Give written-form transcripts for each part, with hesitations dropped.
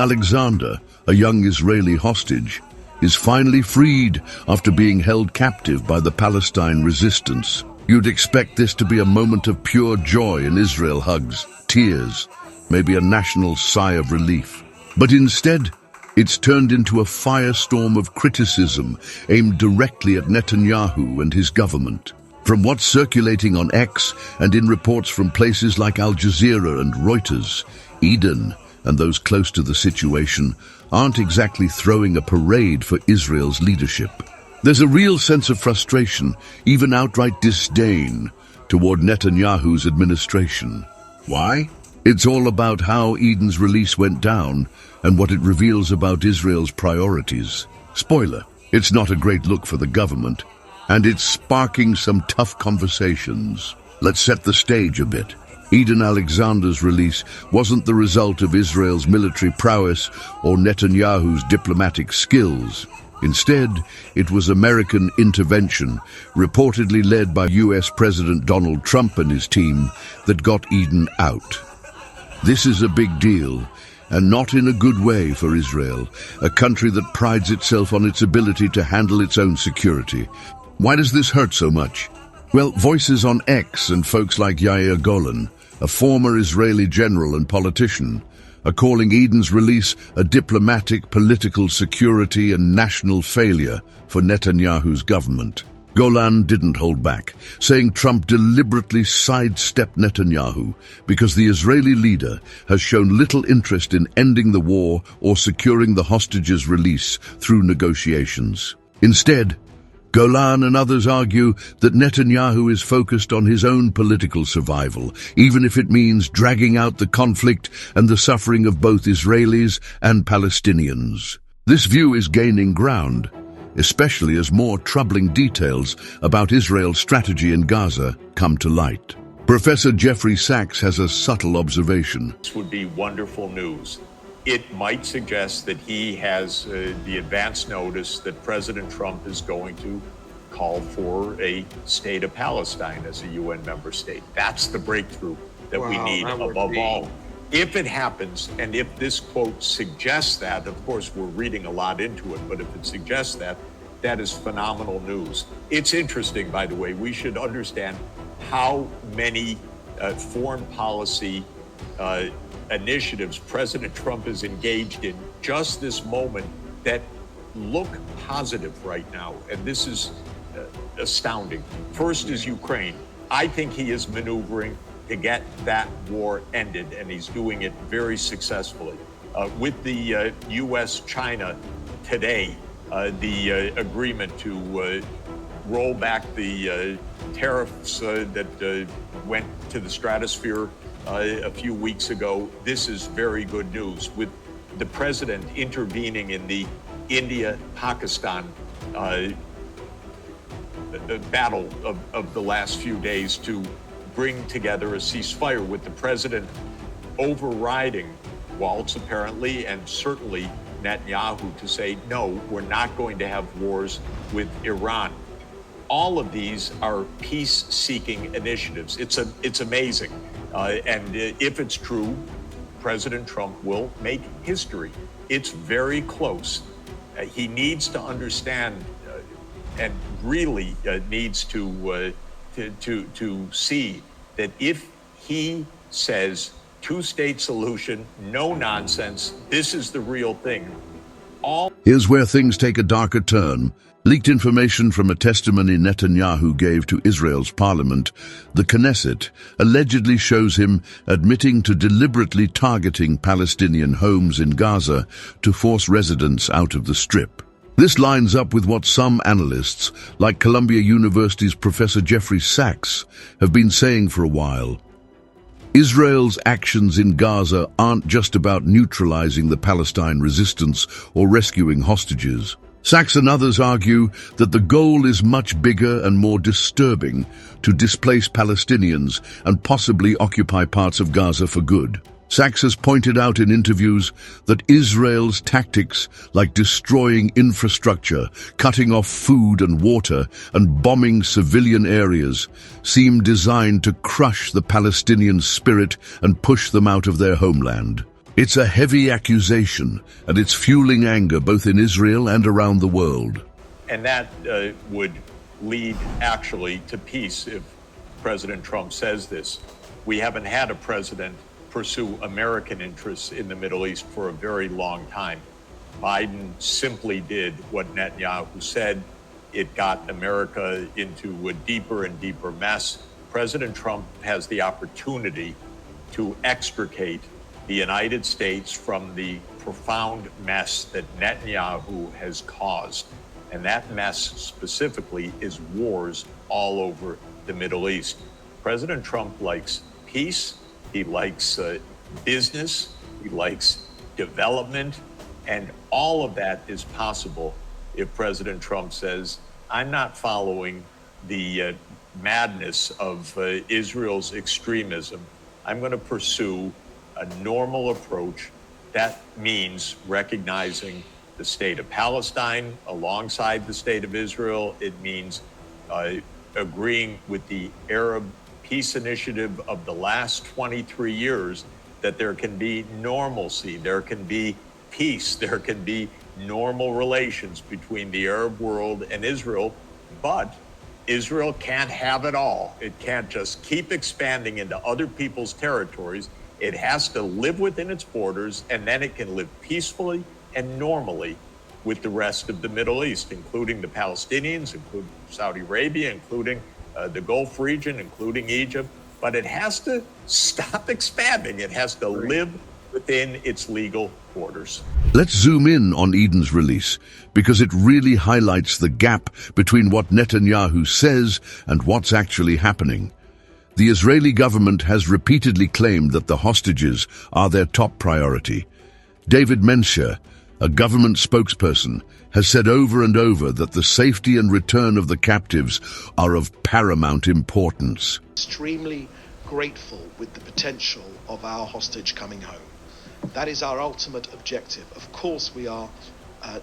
Alexander, a young Israeli hostage, is finally freed after being held captive by the Palestine resistance. You'd expect this to be a moment of pure joy, and Israel hugs, tears, maybe a national sigh of relief. But instead, it's turned into a firestorm of criticism aimed directly at Netanyahu and his government. From what's circulating on X and in reports from places like Al Jazeera and Reuters, Eden and those close to the situation aren't exactly throwing a parade for Israel's leadership. There's a real sense of frustration, even outright disdain, toward Netanyahu's administration. Why? It's all about how Eden's release went down and what it reveals about Israel's priorities. Spoiler, it's not a great look for the government, and it's sparking some tough conversations. Let's set the stage a bit. Eden Alexander's release wasn't the result of Israel's military prowess or Netanyahu's diplomatic skills. Instead, it was American intervention, reportedly led by US President Donald Trump and his team, that got Eden out. This is a big deal, and not in a good way for Israel, a country that prides itself on its ability to handle its own security. Why does this hurt so much? Well, voices on X and folks like Yair Golan, a former Israeli general and politician, are calling Eden's release a diplomatic, political, security and national failure for Netanyahu's government. Golan didn't hold back, saying Trump deliberately sidestepped Netanyahu because the Israeli leader has shown little interest in ending the war or securing the hostages' release through negotiations. Instead, Golan and others argue that Netanyahu is focused on his own political survival, even if it means dragging out the conflict and the suffering of both Israelis and Palestinians. This view is gaining ground, especially as more troubling details about Israel's strategy in Gaza come to light. Professor Jeffrey Sachs has a subtle observation. This would be wonderful news. It might suggest that he has the advance notice that President Trump is going to call for a state of Palestine as a UN member state. That's the breakthrough that we need above all. If it happens, and if this quote suggests that, of course, we're reading a lot into it, but if it suggests that, that is phenomenal news. It's interesting, by the way, we should understand how many foreign policy initiatives President Trump is engaged in just this moment that look positive right now. And this is astounding. First is Ukraine. I think he is maneuvering to get that war ended, and he's doing it very successfully. With the U.S.-China today, the agreement to roll back the tariffs that went to the stratosphere a few weeks ago. This is very good news. With the president intervening in the India-Pakistan battle of the last few days to bring together a ceasefire, with the president overriding Waltz apparently, and certainly Netanyahu, to say, no, we're not going to have wars with Iran. All of these are peace-seeking initiatives. It's amazing. And if it's true, President Trump will make history. It's very close. He needs to understand and really needs to see that if he says two-state solution, no nonsense, this is the real thing. Here's where things take a darker turn. Leaked information from a testimony Netanyahu gave to Israel's parliament, the Knesset, allegedly shows him admitting to deliberately targeting Palestinian homes in Gaza to force residents out of the Strip. This lines up with what some analysts, like Columbia University's Professor Jeffrey Sachs, have been saying for a while. Israel's actions in Gaza aren't just about neutralizing the Palestine resistance or rescuing hostages. Sachs and others argue that the goal is much bigger and more disturbing: to displace Palestinians and possibly occupy parts of Gaza for good. Sachs has pointed out in interviews that Israel's tactics, like destroying infrastructure, cutting off food and water, and bombing civilian areas, seem designed to crush the Palestinian spirit and push them out of their homeland. It's a heavy accusation, and it's fueling anger both in Israel and around the world. And that would lead actually to peace if President Trump says this. We haven't had a president pursue American interests in the Middle East for a very long time. Biden simply did what Netanyahu said. It got America into a deeper and deeper mess. President Trump has the opportunity to extricate the United States from the profound mess that Netanyahu has caused. And that mess specifically is wars all over the Middle East. President Trump likes peace, he likes business, he likes development, and all of that is possible if President Trump says, I'm not following the madness of Israel's extremism. I'm going to pursue a normal approach. That means recognizing the state of Palestine alongside the state of Israel. It means agreeing with the Arab peace initiative of the last 23 years that there can be normalcy, there can be peace, there can be normal relations between the Arab world and Israel, but Israel can't have it all. It can't just keep expanding into other people's territories. It has to live within its borders, and then it can live peacefully and normally with the rest of the Middle East, including the Palestinians, including Saudi Arabia, including the Gulf region, including Egypt. But it has to stop expanding. It has to live within its legal borders. Let's zoom in on Eden's release, because it really highlights the gap between what Netanyahu says and what's actually happening. The Israeli government has repeatedly claimed that the hostages are their top priority. David Menashe, a government spokesperson, has said over and over that the safety and return of the captives are of paramount importance. Extremely grateful with the potential of our hostage coming home. That is our ultimate objective. Of course, we are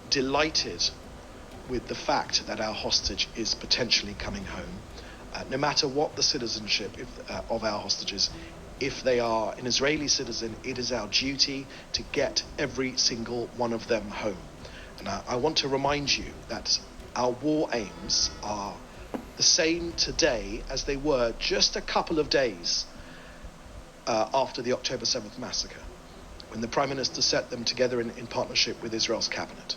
delighted with the fact that our hostage is potentially coming home, no matter what the citizenship of our hostages. If they are an Israeli citizen, it is our duty to get every single one of them home. And I want to remind you that our war aims are the same today as they were just a couple of days after the October 7th massacre, when the Prime Minister set them together in partnership with Israel's cabinet.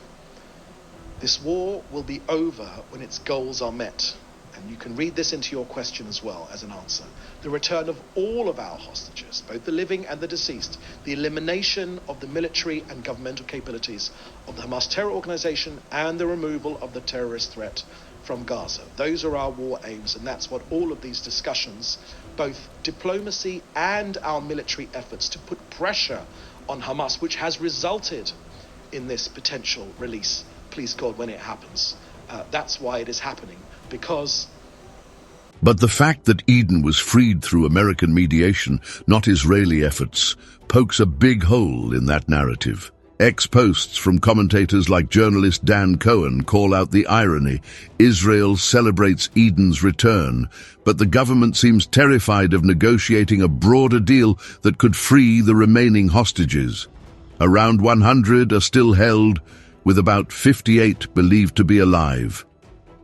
This war will be over when its goals are met. And you can read this into your question as well as an answer. The return of all of our hostages, both the living and the deceased, the elimination of the military and governmental capabilities of the Hamas terror organization, and the removal of the terrorist threat from Gaza. Those are our war aims, and that's what all of these discussions, both diplomacy and our military efforts to put pressure on Hamas, which has resulted in this potential release, please God, when it happens. That's why it is happening, because... But the fact that Eden was freed through American mediation, not Israeli efforts, pokes a big hole in that narrative. Ex-posts from commentators like journalist Dan Cohen call out the irony. Israel celebrates Eden's return, but the government seems terrified of negotiating a broader deal that could free the remaining hostages. Around 100 are still held, with about 58 believed to be alive.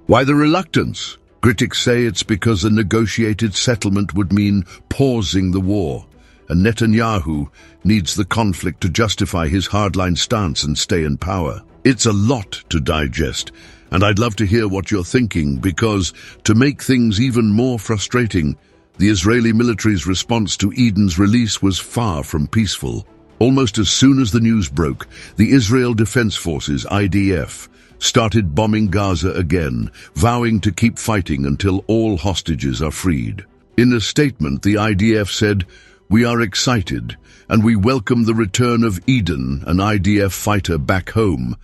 Why the reluctance? Critics say it's because a negotiated settlement would mean pausing the war, and Netanyahu needs the conflict to justify his hardline stance and stay in power. It's a lot to digest, and I'd love to hear what you're thinking, because to make things even more frustrating, the Israeli military's response to Eden's release was far from peaceful. Almost as soon as the news broke, the Israel Defense Forces, IDF, started bombing Gaza again, vowing to keep fighting until all hostages are freed. In a statement, the IDF said, "We are excited, and we welcome the return of Eden, an IDF fighter, back home.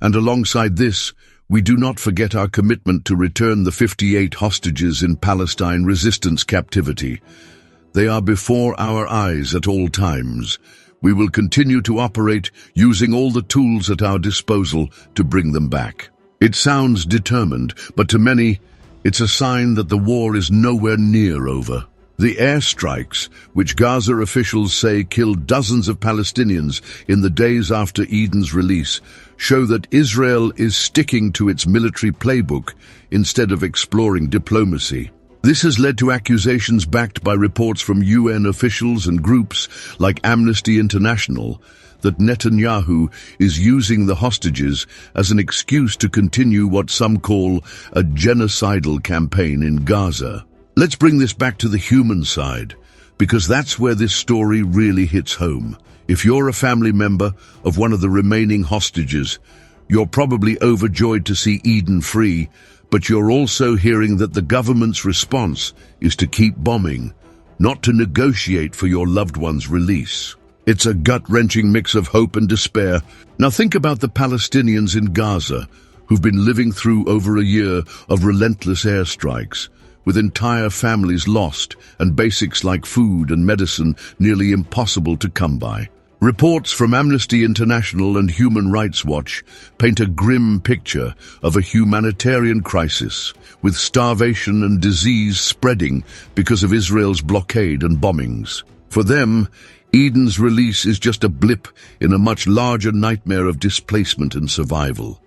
And alongside this, we do not forget our commitment to return the 58 hostages in Palestine resistance captivity. They are before our eyes at all times. We will continue to operate using all the tools at our disposal to bring them back." It sounds determined, but to many, it's a sign that the war is nowhere near over. The airstrikes, which Gaza officials say killed dozens of Palestinians in the days after Eden's release, show that Israel is sticking to its military playbook instead of exploring diplomacy. This has led to accusations backed by reports from UN officials and groups like Amnesty International that Netanyahu is using the hostages as an excuse to continue what some call a genocidal campaign in Gaza. Let's bring this back to the human side, because that's where this story really hits home. If you're a family member of one of the remaining hostages, you're probably overjoyed to see Eden free, but you're also hearing that the government's response is to keep bombing, not to negotiate for your loved one's release. It's a gut-wrenching mix of hope and despair. Now think about the Palestinians in Gaza, who've been living through over a year of relentless airstrikes, with entire families lost and basics like food and medicine nearly impossible to come by. Reports from Amnesty International and Human Rights Watch paint a grim picture of a humanitarian crisis, with starvation and disease spreading because of Israel's blockade and bombings. For them, Eden's release is just a blip in a much larger nightmare of displacement and survival.